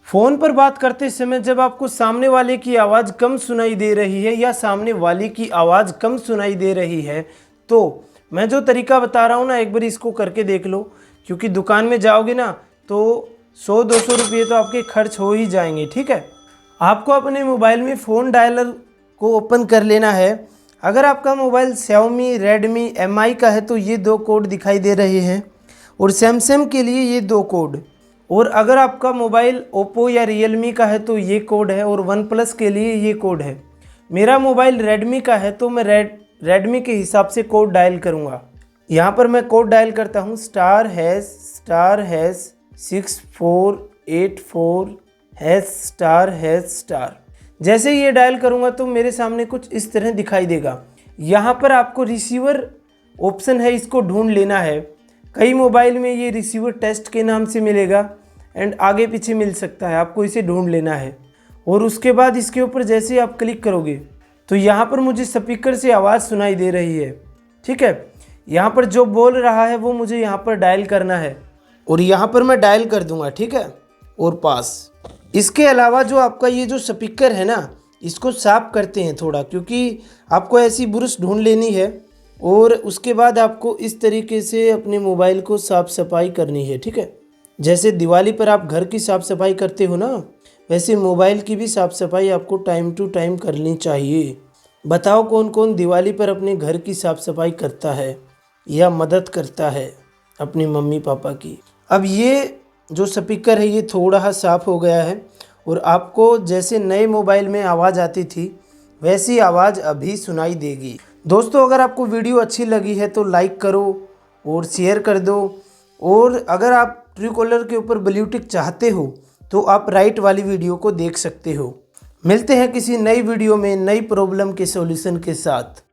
Phone पर बात करते समय जब आपको सामने वाले की आवाज़ कम सुनाई दे रही है या सामने वाली की आवाज़ कम सुनाई दे रही है, तो मैं जो तरीका बता रहा हूँ ना, एक बार इसको करके देख लो। क्योंकि दुकान में जाओगे ना तो 100-200 रुपये तो आपके खर्च हो ही जाएंगे। ठीक है, आपको अपने मोबाइल में फ़ोन डायलर को ओपन कर लेना है। अगर आपका मोबाइल Xiaomi, Redmi, MI का है तो ये 2 कोड दिखाई दे रहे हैं, और सैमसंग के लिए ये 2 कोड। और अगर आपका मोबाइल ओप्पो या रियलमी का है तो ये कोड है, और वन प्लस के लिए ये कोड है। मेरा मोबाइल रेडमी का है तो मैं रेडमी के हिसाब से कोड डायल करूँगा। यहाँ पर मैं कोड डायल करता हूँ *#6484#*#। जैसे ये डायल करूँगा तो मेरे सामने कुछ इस तरह दिखाई देगा। यहाँ पर आपको रिसीवर ऑप्शन है, इसको ढूंढ लेना है। कई मोबाइल में ये रिसीवर टेस्ट के नाम से मिलेगा एंड आगे पीछे मिल सकता है, आपको इसे ढूंढ लेना है। और उसके बाद इसके ऊपर जैसे ही आप क्लिक करोगे तो यहाँ पर मुझे स्पीकर से आवाज़ सुनाई दे रही है। ठीक है, यहाँ पर जो बोल रहा है वो मुझे यहाँ पर डायल करना है, और यहाँ पर मैं डायल कर दूँगा। ठीक है, और पास। इसके अलावा जो आपका ये जो स्पीकर है ना, इसको साफ़ करते हैं थोड़ा, क्योंकि आपको ऐसी ब्रश ढूंढ लेनी है और उसके बाद आपको इस तरीके से अपने मोबाइल को साफ़ सफाई करनी है। ठीक है, जैसे दिवाली पर आप घर की साफ़ सफाई करते हो ना, वैसे मोबाइल की भी साफ़ सफाई आपको टाइम टू टाइम करनी चाहिए। बताओ कौन कौन दिवाली पर अपने घर की साफ़ सफाई करता है या मदद करता है अपनी मम्मी पापा की। अब ये जो स्पीकर है ये थोड़ा साफ़ हो गया है, और आपको जैसे नए मोबाइल में आवाज़ आती थी वैसी आवाज़ अभी सुनाई देगी। दोस्तों, अगर आपको वीडियो अच्छी लगी है तो लाइक करो और शेयर कर दो। और अगर आप ट्रूकॉलर के ऊपर ब्लू टिक चाहते हो तो आप राइट वाली वीडियो को देख सकते हो। मिलते हैं किसी नई वीडियो में नई प्रॉब्लम के सॉल्यूशन के साथ।